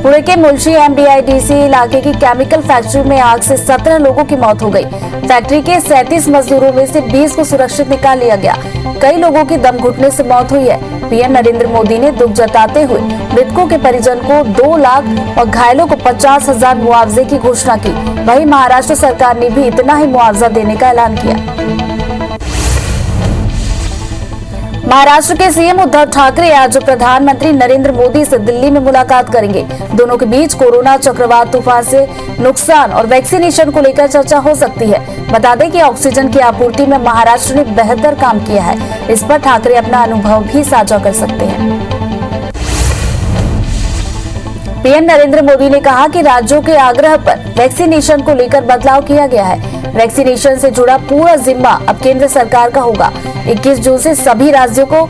पुणे के मुल्शी MDIDC इलाके की केमिकल फैक्ट्री में आग से 17 लोगों की मौत हो गई। फैक्ट्री के 37 मजदूरों में से 20 को सुरक्षित निकाल लिया गया। कई लोगों की दम घुटने से मौत हुई है। पीएम नरेंद्र मोदी ने दुख जताते हुए मृतकों के परिजन को 2 लाख और घायलों को 50,000 मुआवजे की घोषणा की। वहीं महाराष्ट्र सरकार ने भी इतना ही मुआवजा देने का ऐलान किया। महाराष्ट्र के सीएम उद्धव ठाकरे आज प्रधानमंत्री नरेंद्र मोदी से दिल्ली में मुलाकात करेंगे। दोनों के बीच कोरोना चक्रवात तूफान से नुकसान और वैक्सीनेशन को लेकर चर्चा हो सकती है। बता दें कि ऑक्सीजन की आपूर्ति में महाराष्ट्र ने बेहतर काम किया है। इस पर ठाकरे अपना अनुभव भी साझा कर सकते हैं। पीएम नरेंद्र मोदी ने कहा कि राज्यों के आग्रह पर वैक्सीनेशन को लेकर बदलाव किया गया है। वैक्सीनेशन से जुड़ा पूरा जिम्मा अब केंद्र सरकार का होगा। 21 जून से सभी राज्यों को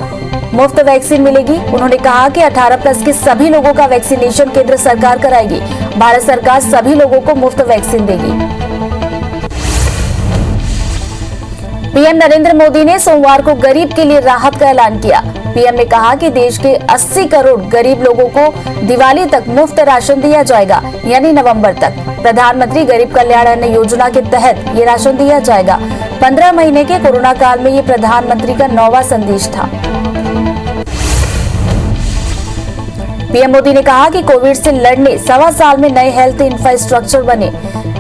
मुफ्त वैक्सीन मिलेगी। उन्होंने कहा कि 18+ के सभी लोगों का वैक्सीनेशन केंद्र सरकार कराएगी। भारत सरकार सभी लोगों को मुफ्त वैक्सीन देगी। पीएम नरेंद्र मोदी ने सोमवार को गरीब के लिए राहत का ऐलान किया। पीएम ने कहा कि देश के 80 करोड़ गरीब लोगों को दिवाली तक मुफ्त राशन दिया जाएगा, यानी नवंबर तक। प्रधानमंत्री गरीब कल्याण अन्न योजना के तहत ये राशन दिया जाएगा। 15 महीने के कोरोना काल में ये प्रधानमंत्री का 9वां संदेश था। पीएम मोदी ने कहा कि कोविड से लड़ने 1.25 साल में नए हेल्थ इंफ्रास्ट्रक्चर बने।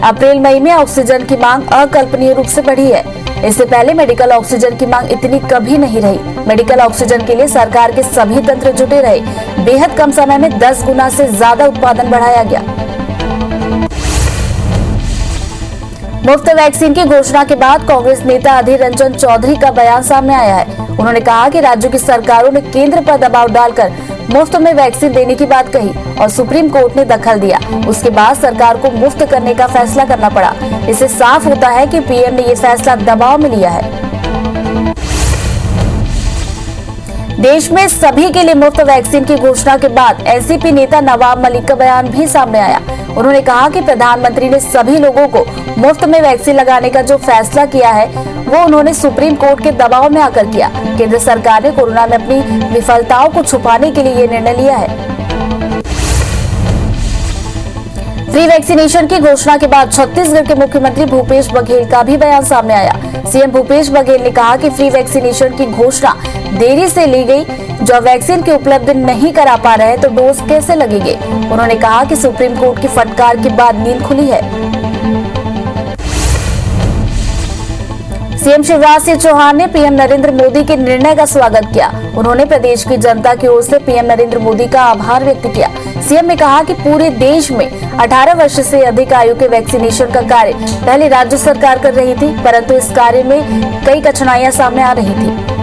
अप्रैल मई में ऑक्सीजन की मांग अकल्पनीय रूप से बढ़ी है। इससे पहले मेडिकल ऑक्सीजन की मांग इतनी कभी नहीं रही। मेडिकल ऑक्सीजन के लिए सरकार के सभी तंत्र जुटे रहे। बेहद कम समय में 10 गुना से ज्यादा उत्पादन बढ़ाया गया। मुफ्त वैक्सीन की घोषणा के बाद कांग्रेस नेता अधीर रंजन चौधरी का बयान सामने आया है। उन्होंने कहा कि राज्यों की सरकारों ने केंद्र पर दबाव डालकर मुफ्त में वैक्सीन देने की बात कही और सुप्रीम कोर्ट ने दखल दिया। उसके बाद सरकार को मुफ्त करने का फैसला करना पड़ा। इससे साफ होता है कि पीएम ने ये फैसला दबाव में लिया है। देश में सभी के लिए मुफ्त वैक्सीन की घोषणा के बाद एनसीपी नेता नवाब मलिक का बयान भी सामने आया। उन्होंने कहा कि प्रधानमंत्री ने सभी लोगों को मुफ्त में वैक्सीन लगाने का जो फैसला किया है वो उन्होंने सुप्रीम कोर्ट के दबाव में आकर किया। केंद्र सरकार ने कोरोना में अपनी विफलताओं को छुपाने के लिए ये निर्णय लिया है। फ्री वैक्सीनेशन की घोषणा के बाद छत्तीसगढ़ के मुख्यमंत्री भूपेश बघेल का भी बयान सामने आया। सीएम भूपेश बघेल ने कहा कि फ्री वैक्सीनेशन की घोषणा देरी से ली गई। जो वैक्सीन की उपलब्ध नहीं करा पा रहे तो डोज कैसे लगेंगे। उन्होंने कहा कि सुप्रीम कोर्ट की फटकार के बाद नींद खुली है। सीएम शिवराज सिंह चौहान ने पीएम नरेंद्र मोदी के निर्णय का स्वागत किया। उन्होंने प्रदेश की जनता की ओर से पीएम नरेंद्र मोदी का आभार व्यक्त किया। सीएम ने कहा कि पूरे देश में 18 वर्ष से अधिक आयु के वैक्सीनेशन का कार्य पहले राज्य सरकार कर रही थी, परंतु इस कार्य में कई कठिनाइयां सामने आ रही थी।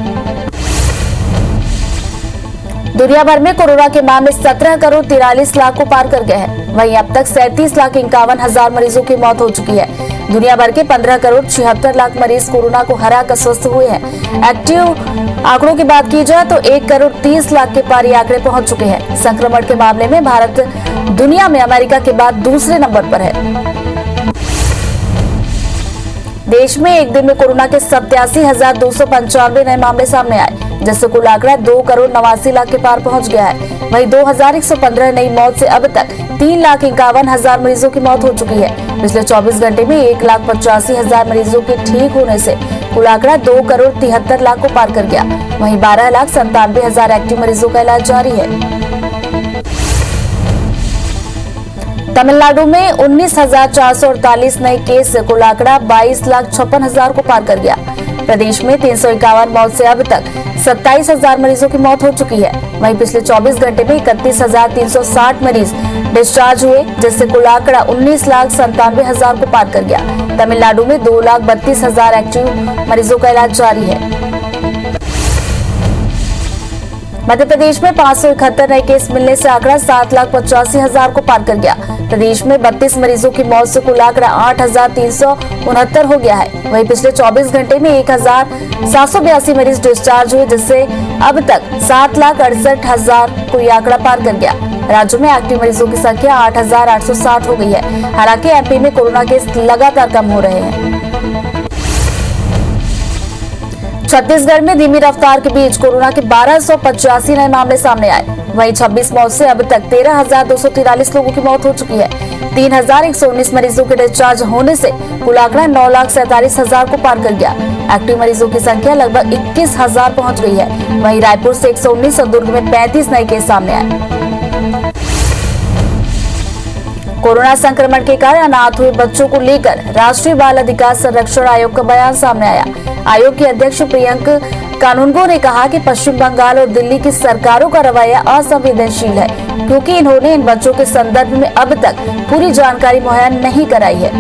दुनिया भर में कोरोना के मामले 17 करोड़ 43 लाख को पार कर गए हैं। वहीं अब तक 37,51,000 मरीजों की मौत हो चुकी है। दुनिया भर के 15 करोड़ 76 लाख मरीज कोरोना को हरा कर स्वस्थ हुए हैं। एक्टिव आंकड़ों की बात की जाए तो 1 करोड़ 30 लाख के पार ये आंकड़े पहुंच चुके हैं। संक्रमण के मामले में भारत दुनिया में अमेरिका के बाद दूसरे नंबर पर है। देश में एक दिन में कोरोना के 87,295 नए मामले सामने आए, जिससे कुल आंकड़ा 2 करोड़ 89 लाख के पार पहुंच गया है। वहीं 2,115 नई मौत से अब तक 3,51,000 मरीजों की मौत हो चुकी है। पिछले 24 घंटे में 1,85,000 मरीजों के ठीक होने से कुल आंकड़ा 2 करोड़ 73 लाख को पार कर गया। वहीं 12,97,000 एक्टिव मरीजों का इलाज जारी है। तमिलनाडु में 19,448 नए केस से कुल आंकड़ा 22,56,000 को पार कर गया। प्रदेश में 351 मौत से अब तक 27,000 मरीजों की मौत हो चुकी है। वहीं पिछले 24 घंटे में 31,360 मरीज डिस्चार्ज हुए, जिससे कुल आंकड़ा 19,97,000 को पार कर गया। तमिलनाडु में 2,32,000 एक्टिव मरीजों का इलाज जारी है। मध्य प्रदेश में 571 नए केस मिलने से आंकड़ा 7,85,000 को पार कर गया। प्रदेश में 32 मरीजों की मौत से कुल आंकड़ा 8,369 हो गया है। वहीं पिछले 24 घंटे में 1,782 मरीज डिस्चार्ज हुए, जिससे अब तक 7,68,000 को यह आंकड़ा पार कर गया। राज्य में एक्टिव मरीजों की संख्या 8,860 हो गई है। हालांकि एमपी में कोरोना केस लगातार कम हो रहे हैं। छत्तीसगढ़ में धीमी रफ्तार के बीच कोरोना के 1285 नए मामले सामने आए। वहीं 26 मौत से अब तक 13,243 लोगों की मौत हो चुकी है। 3,119 मरीजों के डिस्चार्ज होने से कुल आंकड़ा 9,47,000 को पार कर गया। एक्टिव मरीजों की संख्या लगभग 21,000 पहुंच गई है। वहीं रायपुर से 119 और दुर्ग में 35 नए केस सामने आए। कोरोना संक्रमण के कारण अनाथ हुए बच्चों को लेकर राष्ट्रीय बाल अधिकार संरक्षण आयोग का बयान सामने आया। आयोग के अध्यक्ष प्रियंक कानूनगो ने कहा कि पश्चिम बंगाल और दिल्ली की सरकारों का रवैया असंवेदनशील है, क्योंकि इन्होंने इन बच्चों के संदर्भ में अब तक पूरी जानकारी मुहैया नहीं कराई है।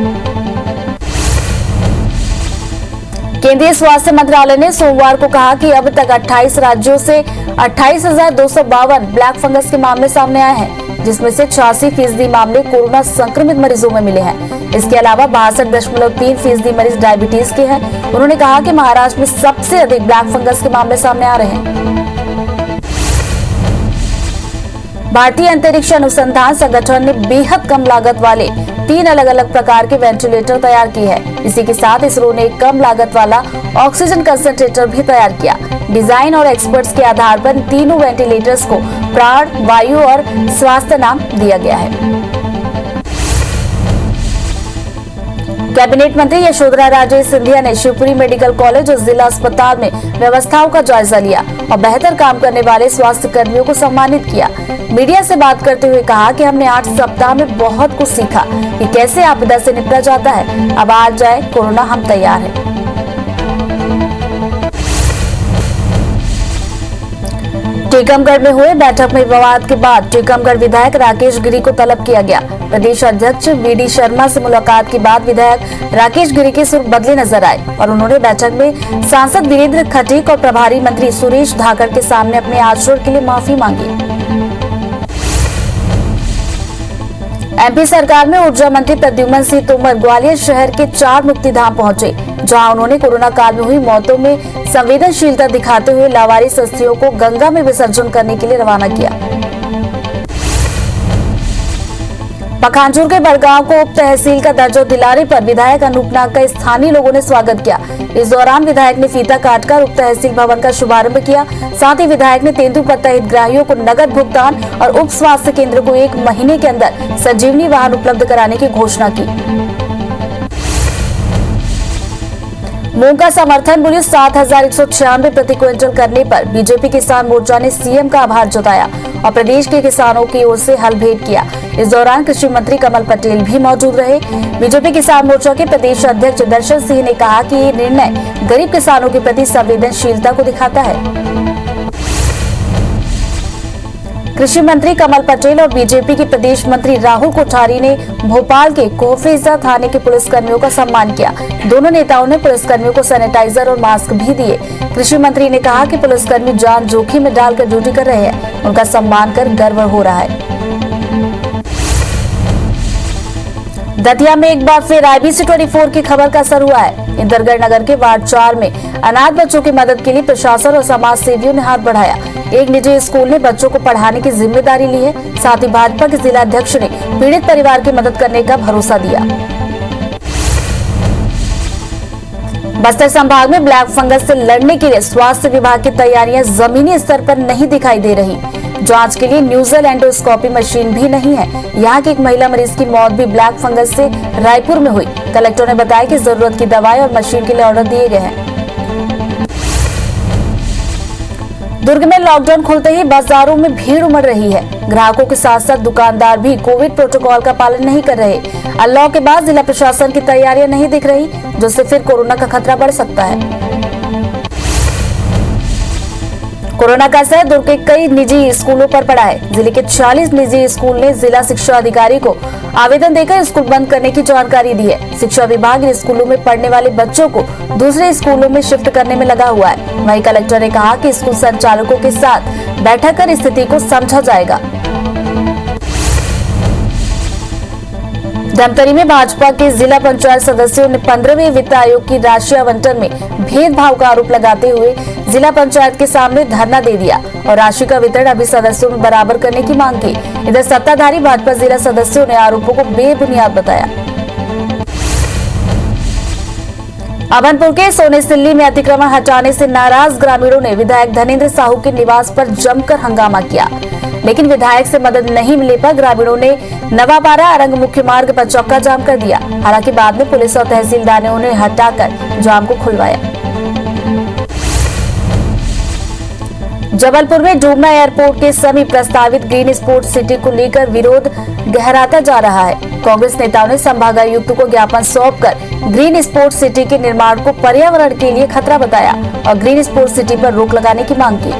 केंद्रीय स्वास्थ्य मंत्रालय ने सोमवार को कहा कि अब तक 28 राज्यों से 28,252 ब्लैक फंगस के मामले सामने आए हैं, जिसमें से 86% मामले कोरोना संक्रमित मरीजों में मिले हैं। इसके अलावा 62.3% मरीज डायबिटीज के हैं। उन्होंने कहा कि महाराष्ट्र में सबसे अधिक ब्लैक फंगस के मामले सामने आ रहे हैं। भारतीय अंतरिक्ष अनुसंधान संगठन ने बेहद कम लागत वाले 3 अलग अलग प्रकार के वेंटिलेटर तैयार किए हैं। इसी के साथ इसरो ने कम लागत वाला ऑक्सीजन कंसंट्रेटर भी तैयार किया। डिजाइन और एक्सपर्ट्स के आधार पर तीनों वेंटिलेटर्स को प्राण, वायु और स्वास्थ्य नाम दिया गया है। कैबिनेट मंत्री यशोधरा राजे सिंधिया ने शिवपुरी मेडिकल कॉलेज और जिला अस्पताल में व्यवस्थाओं का जायजा लिया और बेहतर काम करने वाले स्वास्थ्य कर्मियों को सम्मानित किया। मीडिया से बात करते हुए कहा कि हमने 8 सप्ताह में बहुत कुछ सीखा कि कैसे आपदा से निपटा जाता है। अब आ जाए कोरोना, हम तैयार हैं। टीकमगढ़ में हुए बैठक में विवाद के बाद टीकमगढ़ विधायक राकेश गिरी को तलब किया गया। प्रदेश अध्यक्ष वीडी शर्मा से मुलाकात के बाद विधायक राकेश गिरी के सुर बदले नजर आए और उन्होंने बैठक में सांसद वीरेंद्र खटीक और प्रभारी मंत्री सुरेश धाकड़ के सामने अपने आचरण के लिए माफी मांगी। एमपी सरकार में ऊर्जा मंत्री प्रद्युम्न सिंह तोमर ग्वालियर शहर के 4 मुक्तिधाम पहुंचे, जहां उन्होंने कोरोना काल में हुई मौतों में संवेदनशीलता दिखाते हुए लावारिस अस्थियों को गंगा में विसर्जन करने के लिए रवाना किया। पखानजूर के बड़गांव को उप तहसील का दर्जा दिलाने पर विधायक अनूप नाग का स्थानीय लोगों ने स्वागत किया। इस दौरान विधायक ने फीता काटकर उप तहसील भवन का शुभारंभ किया। साथ ही विधायक ने तेंदुपत्ता हितग्राहियों को नगद भुगतान और उप स्वास्थ्य केंद्र को 1 महीने के अंदर संजीवनी वाहन उपलब्ध कराने की घोषणा की। मूंग का समर्थन मूल्य 7,196 प्रति क्विंटल करने पर बीजेपी किसान मोर्चा ने सीएम का आभार जताया और प्रदेश के किसानों की ओर से हल भेंट किया। इस दौरान कृषि मंत्री कमल पटेल भी मौजूद रहे। बीजेपी किसान मोर्चा के प्रदेश अध्यक्ष दर्शन सिंह ने कहा कि ये निर्णय गरीब किसानों के प्रति संवेदनशीलता को दिखाता है। कृषि मंत्री कमल पटेल और बीजेपी के प्रदेश मंत्री राहुल कोठारी ने भोपाल के कोफेजा थाने के पुलिसकर्मियों का सम्मान किया। दोनों नेताओं ने पुलिसकर्मियों को सैनिटाइजर और मास्क भी दिए। कृषि मंत्री ने कहा कि पुलिसकर्मी जान जोखिम में डालकर ड्यूटी कर रहे हैं, उनका सम्मान कर गर्व हो रहा है। दतिया में एक बार फिर IBC 24 की खबर का असर हुआ है। इंदरगढ़ नगर के वार्ड 4 में अनाथ बच्चों की मदद के लिए प्रशासन और समाज सेवियों ने हाथ बढ़ाया। एक निजी स्कूल ने बच्चों को पढ़ाने की जिम्मेदारी ली है। साथ ही भाजपा के जिला अध्यक्ष ने पीड़ित परिवार की मदद करने का भरोसा दिया। बस्तर संभाग में ब्लैक फंगस से लड़ने के लिए स्वास्थ्य विभाग की तैयारियां जमीनी स्तर पर नहीं दिखाई दे रही। जांच के लिए न्यूजल एंडोस्कोपी मशीन भी नहीं है। यहाँ की एक महिला मरीज की मौत भी ब्लैक फंगस से रायपुर में हुई। कलेक्टर ने बताया कि जरूरत की दवाई और मशीन के लिए ऑर्डर दिए गए हैं। दुर्ग में लॉकडाउन खुलते ही बाजारों में भीड़ उमड़ रही है। ग्राहकों के साथ साथ दुकानदार भी कोविड प्रोटोकॉल का पालन नहीं कर रहे। अनलॉक के बाद जिला प्रशासन की तैयारियां नहीं दिख रही, जिससे फिर कोरोना का खतरा बढ़ सकता है। कोरोना का असर दुर्ग के कई निजी स्कूलों पर पड़ा है। जिले के 40 निजी स्कूल ने जिला शिक्षा अधिकारी को आवेदन देकर स्कूल बंद करने की जानकारी दी है। शिक्षा विभाग इन स्कूलों में पढ़ने वाले बच्चों को दूसरे स्कूलों में शिफ्ट करने में लगा हुआ है। वहीं कलेक्टर ने कहा कि स्कूल संचालकों के साथ बैठक कर स्थिति को समझा जाएगा। धमतरी में भाजपा के जिला पंचायत सदस्यों ने 15वें वित्त आयोग की राशि आवंटन में भेदभाव का आरोप लगाते हुए जिला पंचायत के सामने धरना दे दिया और राशि का वितरण अभी सदस्यों में बराबर करने की मांग की। इधर सत्ताधारी भाजपा जिला सदस्यों ने आरोपों को बेबुनियाद बताया। अभनपुर के सोनेसिल्ली में अतिक्रमण हटाने से नाराज ग्रामीणों ने विधायक धनेंद्र साहू के निवास पर जमकर हंगामा किया, लेकिन विधायक से मदद नहीं मिलने पर ग्रामीणों ने नवापारा अरंग मुख्य मार्ग पर चौका जाम कर दिया। हालांकि बाद में पुलिस और तहसीलदार ने उन्हें हटाकर जाम को खुलवाया। जबलपुर में डूबना एयरपोर्ट के समीप प्रस्तावित ग्रीन स्पोर्ट्स सिटी को लेकर विरोध गहराता जा रहा है। कांग्रेस नेताओं ने संभागायुक्त को ज्ञापन सौंपकर ग्रीन स्पोर्ट्स सिटी के निर्माण को पर्यावरण के लिए खतरा बताया और ग्रीन स्पोर्ट्स सिटी पर रोक लगाने की मांग की।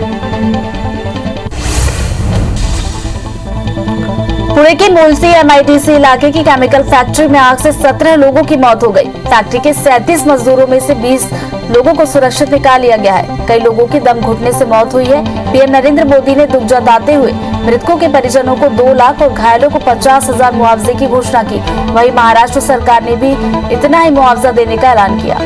पुणे के मुलसी MIDC इलाके की केमिकल फैक्ट्री में आग से 17 लोगों की मौत हो गई। फैक्ट्री के 37 मजदूरों में से 20 लोगों को सुरक्षित निकाल लिया गया है। कई लोगों की दम घुटने से मौत हुई है। पीएम नरेंद्र मोदी ने दुख जताते हुए मृतकों के परिजनों को 2 लाख और घायलों को 50,000 मुआवजे की घोषणा की। वहीं महाराष्ट्र सरकार ने भी इतना ही मुआवजा देने का ऐलान किया।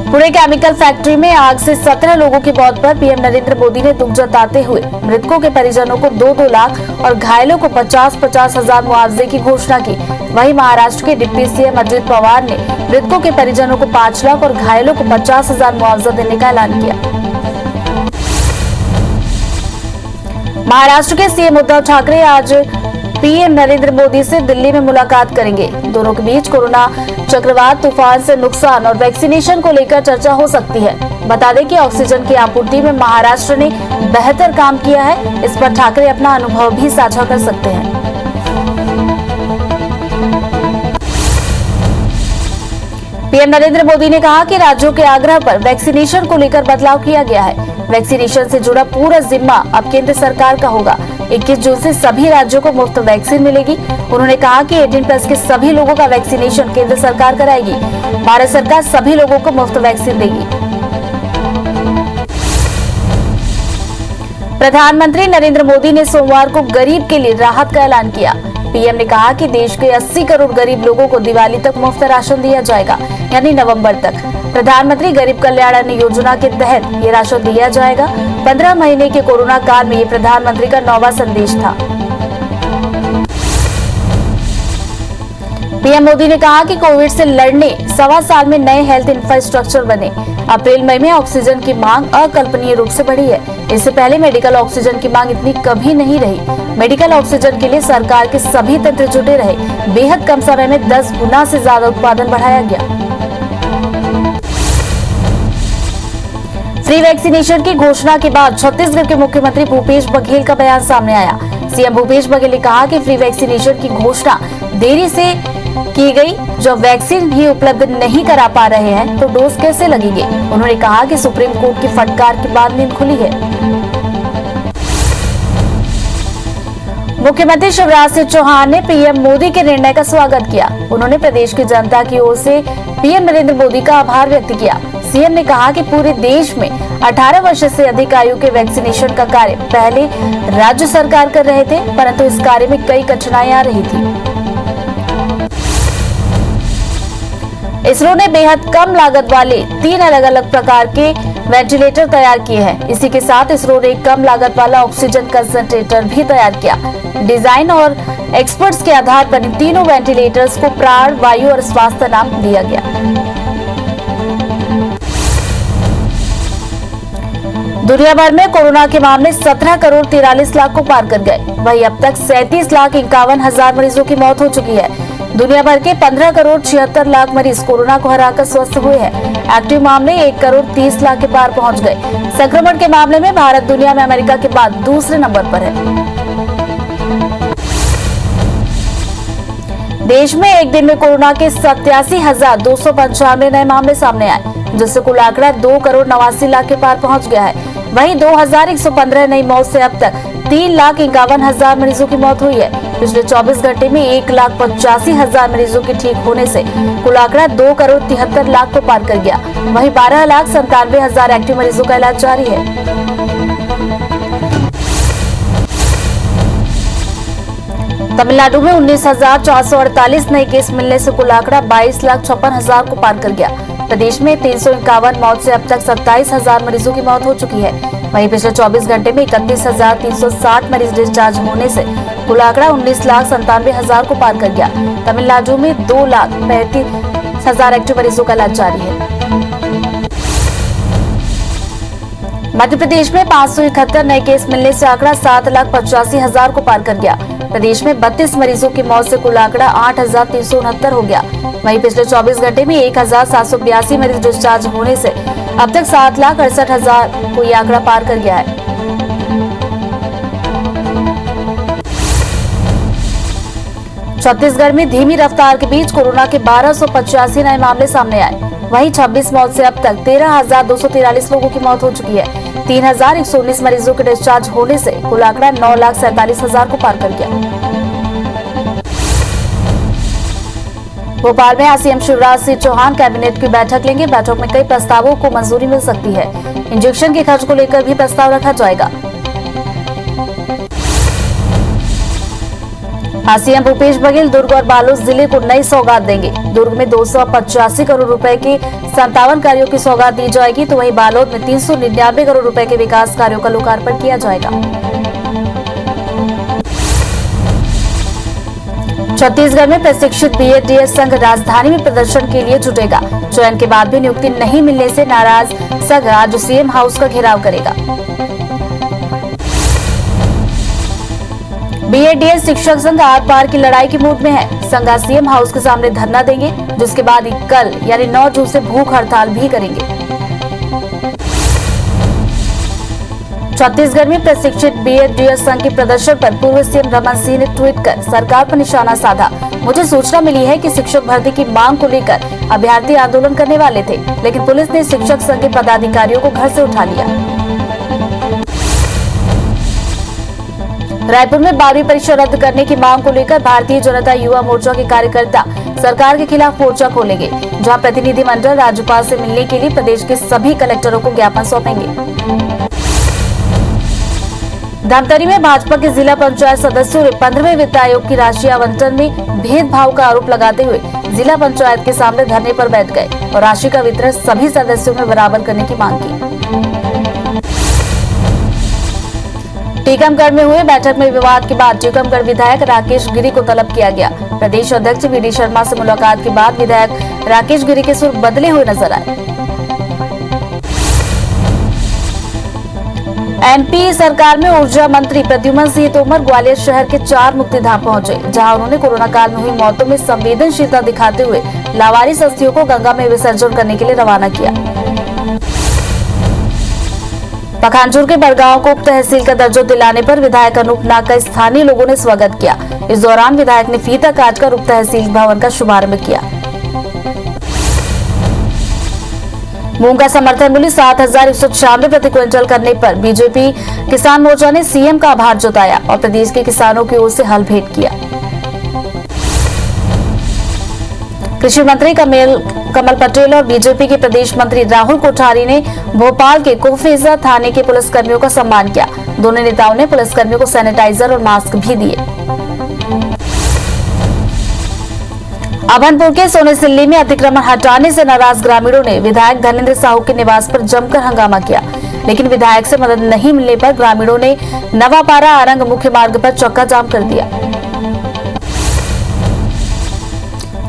पुणे केमिकल फैक्ट्री में आग से 17 लोगों की मौत पर पीएम नरेंद्र मोदी ने दुख जताते हुए मृतकों के परिजनों को 2-2 लाख और घायलों को 50,000 मुआवजे की घोषणा की। वहीं महाराष्ट्र के डिप्टी सीएम अजित पवार ने मृतकों के परिजनों को 5 लाख और घायलों को 50,000 मुआवजा देने का ऐलान किया। महाराष्ट्र के सीएम उद्धव ठाकरे आज पीएम नरेंद्र मोदी से दिल्ली में मुलाकात करेंगे। दोनों के बीच कोरोना चक्रवात, तूफान से नुकसान और वैक्सीनेशन को लेकर चर्चा हो सकती है। बता दें कि ऑक्सीजन की आपूर्ति में महाराष्ट्र ने बेहतर काम किया है। इस पर ठाकरे अपना अनुभव भी साझा कर सकते हैं। पीएम नरेंद्र मोदी ने कहा कि राज्यों के आग्रह पर वैक्सीनेशन को लेकर बदलाव किया गया है। वैक्सीनेशन से जुड़ा पूरा जिम्मा अब केंद्र सरकार का होगा। 21 जून से सभी राज्यों को मुफ्त वैक्सीन मिलेगी। उन्होंने कहा कि 18+ के सभी लोगों का वैक्सीनेशन केंद्र सरकार कराएगी। भारत सरकार सभी लोगों को मुफ्त वैक्सीन देगी। प्रधानमंत्री नरेंद्र मोदी ने सोमवार को गरीब के लिए राहत का ऐलान किया। पीएम ने कहा कि देश के 80 करोड़ गरीब लोगों को दिवाली तक मुफ्त राशन दिया जाएगा, यानी नवंबर तक। प्रधानमंत्री गरीब कल्याण अन्न योजना के तहत ये राशन दिया जाएगा। 15 महीने के कोरोना काल में ये प्रधानमंत्री का 9वां संदेश था। पीएम मोदी ने कहा कि कोविड से लड़ने 1.25 साल में नए हेल्थ इंफ्रास्ट्रक्चर बने। अप्रैल मई में ऑक्सीजन की मांग अकल्पनीय रूप से बढ़ी है। इससे पहले मेडिकल ऑक्सीजन की मांग इतनी कभी नहीं रही। मेडिकल ऑक्सीजन के लिए सरकार के सभी तंत्र जुटे रहे। बेहद कम समय में 10 गुना से ज्यादा उत्पादन बढ़ाया गया। फ्री वैक्सीनेशन की घोषणा के बाद छत्तीसगढ़ के मुख्यमंत्री भूपेश बघेल का बयान सामने आया। सीएम भूपेश बघेल ने कहा कि फ्री वैक्सीनेशन की घोषणा देरी से की गई। जब वैक्सीन भी उपलब्ध नहीं करा पा रहे हैं तो डोज कैसे लगेंगे। उन्होंने कहा कि सुप्रीम कोर्ट की फटकार के बाद नींद खुली है। मुख्यमंत्री शिवराज सिंह चौहान ने पीएम मोदी के निर्णय का स्वागत किया। उन्होंने प्रदेश की जनता की ओर से पीएम नरेंद्र मोदी का आभार व्यक्त किया। सीएम ने कहा कि पूरे देश में 18 वर्ष से अधिक आयु के वैक्सीनेशन का कार्य पहले राज्य सरकार कर रहे थे, परंतु इस कार्य में कई कठिनाइयां आ रही थी। इसरो ने बेहद कम लागत वाले 3 अलग अलग प्रकार के वेंटिलेटर तैयार किए हैं। इसी के साथ इसरो ने कम लागत वाला ऑक्सीजन कंसंट्रेटर भी तैयार किया। डिजाइन और एक्सपर्ट्स के आधार पर इन तीनों वेंटिलेटर्स को प्राण, वायु और स्वास्थ्य नाम दिया गया। दुनिया भर में कोरोना के मामले 17 करोड़ 43 लाख को पार कर गए। वहीं अब तक 37,51,000 मरीजों की मौत हो चुकी है। दुनिया भर के 15 करोड़ 76 लाख मरीज कोरोना को हराकर स्वस्थ हुए हैं। एक्टिव मामले 1 करोड़ 30 लाख के पार पहुंच गए। संक्रमण के मामले में भारत दुनिया में अमेरिका के बाद दूसरे नंबर पर है। देश में एक दिन में कोरोना के 87,295 नए मामले सामने आए, जिससे कुल आंकड़ा 2 करोड़ 89 लाख के पार पहुंच गया है। वहीं 2,115 नई मौत से अब तक 3,51,000 मरीजों की मौत हुई है। पिछले 24 घंटे में 1,85,000 मरीजों के ठीक होने से कुल आंकड़ा 2 करोड़ 73 लाख को पार कर गया। वहीं 12,97,000 एक्टिव मरीजों का इलाज जारी है। तमिलनाडु में 19,448 नए केस मिलने से कुल आंकड़ा 22,56,000 को पार कर गया। प्रदेश में 351 मौत से अब तक 27,000 मरीजों की मौत हो चुकी है। वहीं पिछले 24 घंटे में 31,360 मरीज डिस्चार्ज होने से कुल आंकड़ा 19,97,000 को पार कर गया। तमिलनाडु में 2,35,000 एक्टिव मरीजों का इलाज जारी है। मध्य प्रदेश में 571 नए केस मिलने से आंकड़ा 7,85,000 को पार कर गया। प्रदेश में 32 मरीजों की मौत से कुल आंकड़ा 8,369 हो गया। वहीं पिछले 24 घंटे में 1,782 मरीज डिस्चार्ज होने से अब तक 7,68,000 को यह आंकड़ा पार कर गया है। छत्तीसगढ़ में धीमी रफ्तार के बीच कोरोना के 1285 नए मामले सामने आए। वहीं 26 मौत से अब तक 13,243 लोगों की मौत हो चुकी है। 3,119 मरीजों के डिस्चार्ज होने से कुल आंकड़ा 9,47,000 को पार कर गया। भोपाल में आज सीएम शिवराज सिंह चौहान कैबिनेट की बैठक लेंगे। बैठक में कई प्रस्तावों को मंजूरी मिल सकती है। इंजेक्शन के खर्च को लेकर भी प्रस्ताव रखा जाएगा। आज सीएम भूपेश बघेल दुर्ग और बालोद जिले को नई सौगात देंगे। दुर्ग में 285 करोड़ रुपए की 57 कार्यों की सौगात दी जाएगी, तो वहीं बालोद में 399 करोड़ रुपए के विकास कार्यों का लोकार्पण किया जाएगा। छत्तीसगढ़ में प्रशिक्षित बीएडीएस संघ राजधानी में प्रदर्शन के लिए जुटेगा। चयन के बाद भी नियुक्ति नहीं मिलने से नाराज संघ आज सीएम हाउस का घेराव करेगा। बीएडीएस शिक्षक संघ आर पार की लड़ाई के मूड में है। संघ आज सीएम हाउस के सामने धरना देंगे, जिसके बाद कल यानी 9 जून से भूख हड़ताल भी करेंगे। छत्तीसगढ़ में प्रशिक्षित बीएडीएस संघ के प्रदर्शन पर पूर्व सीएम रमन सिंह ने ट्वीट कर सरकार पर निशाना साधा। मुझे सूचना मिली है कि शिक्षक भर्ती की मांग को लेकर अभ्यर्थी आंदोलन करने वाले थे, लेकिन पुलिस ने शिक्षक संघ के पदाधिकारियों को घर से उठा लिया। रायपुर में 12वीं परीक्षा रद्द करने की मांग को लेकर भारतीय जनता युवा मोर्चा के कार्यकर्ता सरकार के खिलाफ मोर्चा खोलेंगे, जहां प्रतिनिधिमंडल राज्यपाल से मिलने के लिए प्रदेश के सभी कलेक्टरों को ज्ञापन सौंपेंगे। धमतरी में भाजपा के जिला पंचायत सदस्यों ने 15वें वित्त आयोग की राशि आवंटन में भेदभाव का आरोप लगाते हुए जिला पंचायत के सामने धरने पर बैठ गए और राशि का वितरण सभी सदस्यों में बराबर करने की मांग की। टीकमगढ़ में हुए बैठक में विवाद के बाद टीकमगढ़ विधायक राकेश गिरी को तलब किया गया। प्रदेश अध्यक्ष वी डी शर्मा से मुलाकात के बाद विधायक राकेश गिरी के सुर बदले हुए नजर आए। एमपी सरकार में ऊर्जा मंत्री प्रद्युम्न सिंह तोमर ग्वालियर शहर के 4 मुक्तिधाम पहुंचे, जहां उन्होंने कोरोना काल में हुई मौतों में संवेदनशीलता दिखाते हुए लावारिस अस्थियों को गंगा में विसर्जन करने के लिए रवाना किया। पखानजोर के बड़गांव को उप तहसील का दर्जा दिलाने पर विधायक अनूप नाग का स्थानीय लोगों ने स्वागत किया। इस दौरान विधायक ने फीता काटकर उप तहसील भवन का शुभारंभ किया। मूंग का समर्थन मूल्य 7,196 प्रति क्विंटल करने पर बीजेपी किसान मोर्चा ने सीएम का आभार जताया और प्रदेश के किसानों की ओर से हल भेंट किया। कृषि मंत्री कमल पटेल और बीजेपी के प्रदेश मंत्री राहुल कोठारी ने भोपाल के कोफेजा थाने के पुलिसकर्मियों का सम्मान किया। दोनों नेताओं ने पुलिसकर्मियों को सैनिटाइजर और मास्क भी दिए। अभनपुर के सोनेसिल्ली में अतिक्रमण हटाने से नाराज ग्रामीणों ने विधायक धनेंद्र साहू के निवास पर जमकर हंगामा किया, लेकिन विधायक से मदद नहीं मिलने पर ग्रामीणों ने नवापारा आरंग मुख्य मार्ग पर चक्का जाम कर दिया।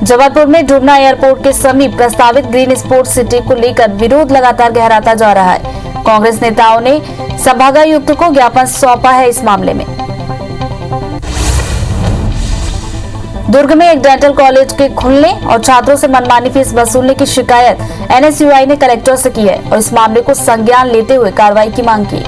जबलपुर में डुमना एयरपोर्ट के समीप प्रस्तावित ग्रीन स्पोर्ट्स सिटी को लेकर विरोध लगातार गहराता जा रहा है। कांग्रेस नेताओं ने सभागायुक्त को ज्ञापन सौंपा है इस मामले में। दुर्ग में एक डेंटल कॉलेज के खुलने और छात्रों से मनमानी फीस वसूलने की शिकायत एनएसयूआई ने कलेक्टर से की है और इस मामले को संज्ञान लेते हुए कार्रवाई की मांग की।